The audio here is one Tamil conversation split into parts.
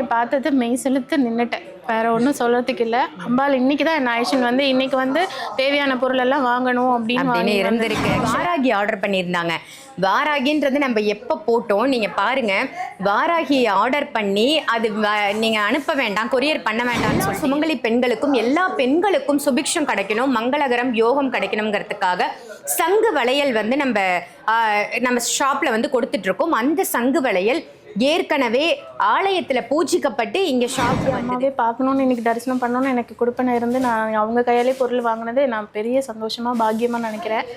பூஜையை பார்த்தது மெய் செலுத்து நின்றுட்டேன். வேற ஒன்றும் சொல்றதுக்கு இல்லை. அம்பாள் இன்னைக்கு தான் என்ன ஆயிஷன் வந்து இன்னைக்கு வந்து தேவையான பொருள் எல்லாம் வாங்கணும் அப்படின்னு இருந்திருக்கு. வாராகி ஆர்டர் பண்ணியிருந்தாங்க. வாராகின்றது நம்ம எப்போ போட்டோம் நீங்க பாருங்க. வாராகி ஆர்டர் பண்ணி அது நீங்க அனுப்ப வேண்டாம், கொரியர் பண்ண வேண்டாம்னு சொல்லி சுமங்கலி பெண்களுக்கும் எல்லா பெண்களுக்கும் சுபிக்ஷம் கிடைக்கணும், மங்களகரம் யோகம் கிடைக்கணுங்கிறதுக்காக சங்கு வளையல் வந்து நம்ம ஷாப்ல வந்து கொடுத்துட்டு இருக்கோம். அந்த சங்கு வளையல் ஏற்கனவே ஆலயத்துல பூஜிக்கப்பட்டு இங்க ஷாப் அம்மாவே பார்க்கணும்னு இன்னைக்கு தரிசனம் பண்ணணும்னு எனக்கு கொடுப்பன இருந்து நான் அவங்க கையாலே பொருள் வாங்கினது நான் பெரிய சந்தோஷமா பாக்கியமா நினைக்கிறேன்.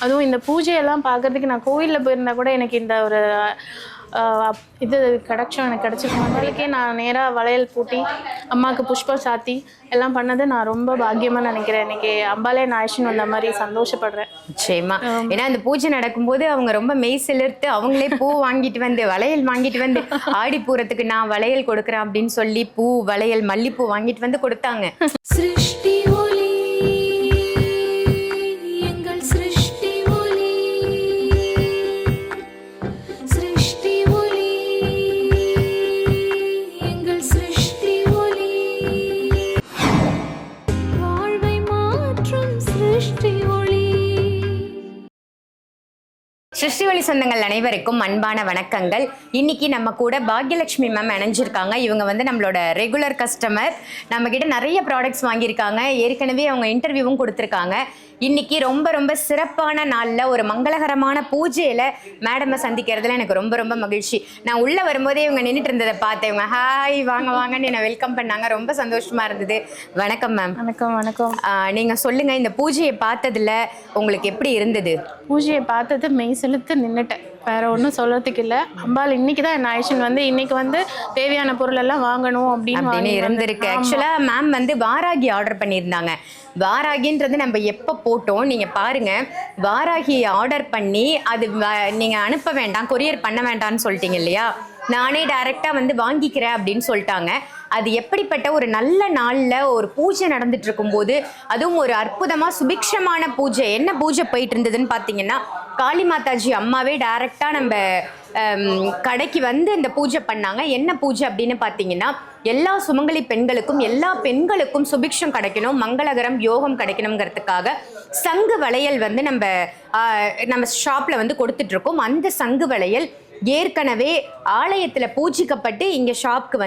அதுவும் இந்த பூஜையெல்லாம் பார்க்கறதுக்கு நான் கோயிலில் போயிருந்தா கூட எனக்கு இந்த ஒரு இது எனக்கு கிடைச்சிருக்கும். அம்பாளுக்கே நான் நேராக வளையல் பூட்டி அம்மாவுக்கு புஷ்பம் சாத்தி எல்லாம் பண்ணது நான் ரொம்ப பாக்கியமா நினைக்கிறேன். இன்னைக்கு அம்பாலே நான் ஆயிஷன் வந்த மாதிரி சந்தோஷப்படுறேன். நிச்சயமா. ஏன்னா அந்த பூஜை நடக்கும்போது அவங்க ரொம்ப மெய் சிலிர்த்து அவங்களே பூ வாங்கிட்டு வந்து வளையல் வாங்கிட்டு வந்து ஆடி பூரத்துக்கு நான் வளையல் கொடுக்குறேன் அப்படின்னு சொல்லி பூ வளையல் மல்லிப்பூ வாங்கிட்டு வந்து கொடுத்தாங்க. சிருஷ்டி ஒளி சொந்தங்கள் அனைவருக்கும் அன்பான வணக்கங்கள். இன்னைக்கு நம்ம கூட பாக்யலட்சுமி மேம் இணைஞ்சிருக்காங்க. இவங்க வந்து நம்மளோட ரெகுலர் கஸ்டமர். நம்ம கிட்ட நிறைய ப்ராடக்ட்ஸ் வாங்கியிருக்காங்க. ஏற்கனவே அவங்க இன்டர்வியூவும் கொடுத்துருக்காங்க. இன்னைக்கு ரொம்ப ரொம்ப சிறப்பான நாளில் ஒரு மங்களகரமான பூஜையில் மேடமை சந்திக்கிறதுல எனக்கு ரொம்ப ரொம்ப மகிழ்ச்சி. நான் உள்ளே வரும்போதே இவங்க நின்றுட்டு இருந்ததை பார்த்தேன். இவங்க ஹாய் வாங்க வாங்கன்னு என்னை வெல்கம் பண்ணாங்க. ரொம்ப சந்தோஷமா இருந்தது. வணக்கம் மேம். வணக்கம். வணக்கம். நீங்கள் சொல்லுங்கள், இந்த பூஜையை பார்த்ததுல உங்களுக்கு எப்படி இருந்தது? பூஜையை பார்த்தது மெய் செலுத்து நின்றுட்டேன். வேற ஒன்றும் சொல்றதுக்கு இல்லை. அம்பாள் இன்னைக்கு தான் என்ன ஆயிஷன் வந்து இன்னைக்கு வந்து தேவையான பொருள் எல்லாம் வாங்கணும் அப்படின்னு இருந்திருக்கு. ஆக்சுவலா மேம் வந்து வாராகி ஆர்டர் பண்ணியிருந்தாங்க. வாராகின்றது நம்ம எப்போ போட்டோம் நீங்க பாருங்க. வாராகி ஆர்டர் பண்ணி அது நீங்க அனுப்ப வேண்டாம், கொரியர் பண்ண வேண்டாம்னு சொல்லிட்டீங்க இல்லையா? நானே டைரக்டா வந்து வாங்கிக்கிறேன் அப்படின்னு சொல்லிட்டாங்க. அது எப்படிப்பட்ட ஒரு நல்ல நாள்ல ஒரு பூஜை நடந்துட்டு இருக்கும்போது, அதுவும் ஒரு அற்புதமா சுபிக்ஷமான பூஜை. என்ன பூஜை போயிட்டு இருந்ததுன்னு பார்த்தீங்கன்னா, காளி மாதாஜி அம்மாவே டைரக்டா நம்ம கடைக்கு வந்து இந்த பூஜை பண்ணாங்க. என்ன பூஜை அப்படின்னு பார்த்தீங்கன்னா, எல்லா சுமங்கலி பெண்களுக்கும் எல்லா பெண்களுக்கும் சுபிக்ஷம் கிடைக்கணும், மங்களகரம் யோகம் கிடைக்கணுங்கிறதுக்காக சங்கு வளையல் வந்து நம்ம ஷாப்ல வந்து கொடுத்துட்டு இருக்கோம். அந்த சங்கு வளையல் ஏற்கனவே ஆலயத்துல பூஜிக்கப்பட்டு இங்க ஷாப்க்கு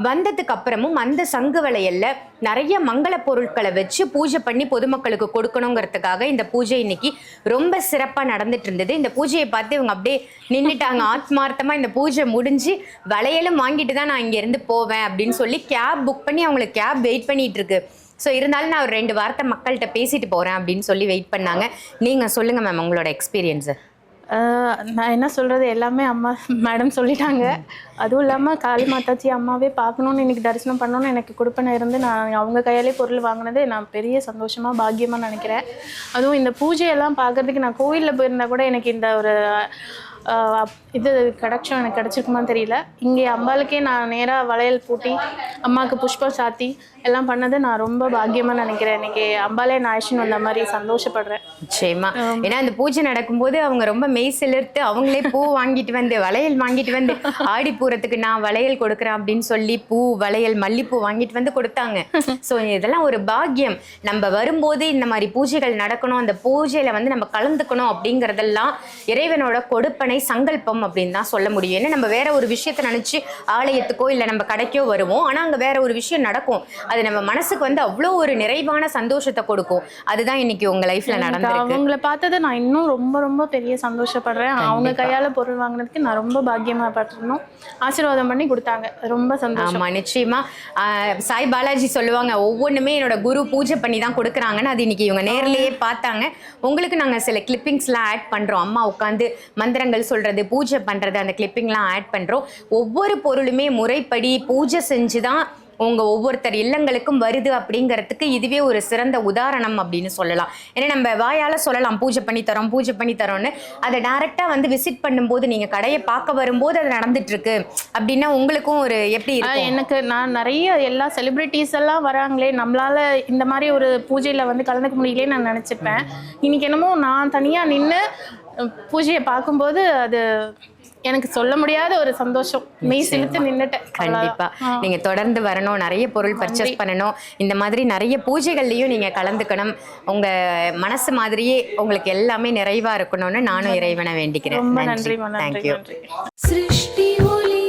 வந்ததுக்கு அப்புறமும் அந்த சங்கு வளையல்ல நிறைய மங்கள பொருட்களை வச்சு பூஜை பண்ணி பொதுமக்களுக்கு கொடுக்கணுங்கிறதுக்காக இந்த பூஜை இன்னைக்கு ரொம்ப சிறப்பா நடந்துட்டு இருந்தது. இந்த பூஜையை பார்த்து இவங்க அப்படியே நின்றுட்டாங்க. ஆத்மார்த்தமா இந்த பூஜை முடிஞ்சு வளையலும் வாங்கிட்டு தான் நான் இங்க இருந்து போவேன் அப்படின்னு சொல்லி கேப் புக் பண்ணி அவங்களுக்கு கேப் வெயிட் பண்ணிட்டு இருக்கு. ஸோ இருந்தாலும் நான் ஒரு 2 வார்த்தை மக்கள்கிட்ட பேசிட்டு போறேன் அப்படின்னு சொல்லி வெயிட் பண்ணாங்க. நீங்க சொல்லுங்க மேம் உங்களோட எக்ஸ்பீரியன்ஸை. நான் என்ன சொல்கிறது, எல்லாமே அம்மா மேடம் சொல்லிட்டாங்க. அதுவும் இல்லாமல் காளி மாதாஜி அம்மாவே பார்க்கணுன்னு இன்னைக்கு தரிசனம் பண்ணணுன்னு எனக்கு கொடுப்பன இருந்து நான் அவங்க கையாலே பொருள் வாங்கினது நான் பெரிய சந்தோஷமாக பாக்கியமாக நினைக்கிறேன். அதுவும் இந்த பூஜையெல்லாம் பார்க்குறதுக்கு நான் கோயிலில் போயிருந்தா கூட எனக்கு இந்த ஒரு இது எனக்கு கிடைச்சிருக்குமான்னு தெரியல. இங்கே அம்பாளுக்கே நான் நேராக வளையல் பூட்டி அம்மாவுக்கு புஷ்பம் சாத்தி எல்லாம் பண்ணது நான் ரொம்ப பாக்கியமாக நினைக்கிறேன். இன்னைக்கு அம்பாலே நான் ஆயிஷன் வந்த மாதிரி சந்தோஷப்படுறேன். நிச்சயமா. ஏன்னா அந்த பூஜை நடக்கும்போது அவங்க ரொம்ப மெய் சிலிர்த்து அவங்களே பூ வாங்கிட்டு வந்து வளையல் வாங்கிட்டு வந்து ஆடி பூரத்துக்கு நான் வளையல் கொடுக்குறேன் அப்படின்னு சொல்லி பூ வளையல் மல்லிப்பூ வாங்கிட்டு வந்து கொடுத்தாங்க. ஸோ இதெல்லாம் ஒரு பாக்கியம். நம்ம வரும்போது இந்த மாதிரி பூஜைகள் நடக்கணும், அந்த பூஜையில வந்து நம்ம கலந்துக்கணும் அப்படிங்கிறதெல்லாம் இறைவனோட கொடுப்பனை சங்கல்பம் அப்படின்னு தான் சொல்ல முடியும். ஏன்னா நம்ம வேற ஒரு விஷயத்த நினைச்சு ஆலயத்துக்கோ இல்லை நம்ம கடைக்கோ வருவோம். ஆனா அங்க வேற ஒரு விஷயம் நடக்கும். அது நம்ம மனசுக்கு வந்து அவ்வளோ ஒரு நிறைவான சந்தோஷத்தை கொடுக்கும். அதுதான் இன்னைக்கு உங்க லைஃப்ல நடந்திருக்கு. அவங்கள பார்த்தது நான் இன்னும் ரொம்ப ரொம்ப பெரிய சந்தோஷப்படுறேன். அவங்க கையால பொருள் வாங்கினதுக்கு நான் ரொம்ப பாக்கியமா பட்டிருந்தோம். ஆசீர்வாதம் பண்ணி கொடுத்தாங்க. ரொம்ப சந்தோஷம். ஆமா நிச்சயமா. சாய் பாலாஜி சொல்லுவாங்க, ஒவ்வொன்றுமே என்னோட குரு பூஜை பண்ணி தான் கொடுக்குறாங்கன்னு. அது இன்னைக்கு இவங்க நேர்லயே பார்த்தாங்க. உங்களுக்கு நாங்க சில கிளிப்பிங்ஸ்லாம் ஆட் பண்றோம். அம்மா உட்காந்து மந்திரங்கள் சொல்றது, பூஜை பண்றது, அந்த கிளிப்பிங்லாம் ஆட் பண்றோம். ஒவ்வொரு பொருளுமே முறைப்படி பூஜை செஞ்சுதான் உங்க ஒவ்வொருத்தர் இல்லங்களுக்கும் வருது அப்படிங்கிறதுக்கு இதுவே ஒரு சிறந்த உதாரணம் அப்படின்னு சொல்லலாம். ஏன்னா நம்ம வாயால சொல்லலாம் பூஜை பண்ணி தரோம்னு. அதை டைரக்டா வந்து விசிட் பண்ணும்போது நீங்க கடையை பார்க்க வரும்போது அது நடந்துட்டு இருக்கு அப்படின்னா உங்களுக்கும் ஒரு எப்படி இருக்கு? எனக்கு நான் நிறைய எல்லா செலிபிரிட்டிஸ் எல்லாம் வராங்களே, நம்மளால இந்த மாதிரி ஒரு பூஜையில வந்து கலந்துக்க முடியலே நான் நினைச்சிப்பேன். இன்னைக்கு என்னமோ நான் தனியா நின்று பூஜையை பார்க்கும்போது அது எனக்கு சொல்ல முடியாத ஒரு சந்தோஷம். மெய் சிலுத்து நின்னுட்டேன். கண்டிப்பா நீங்க தொடர்ந்து வரணும், நிறைய பொருள் பர்ச்சேஸ் பண்ணணும், இந்த மாதிரி நிறைய பூஜைகள்லயும் நீங்க கலந்துக்கணும், உங்க மனசு மாதிரியே உங்களுக்கு எல்லாமே நிறைவா இருக்கணும்னு நானும் இறைவனை வேண்டிக்கிறேன். ரொம்ப நன்றி. தேங்க்யூ. सृष्टि होली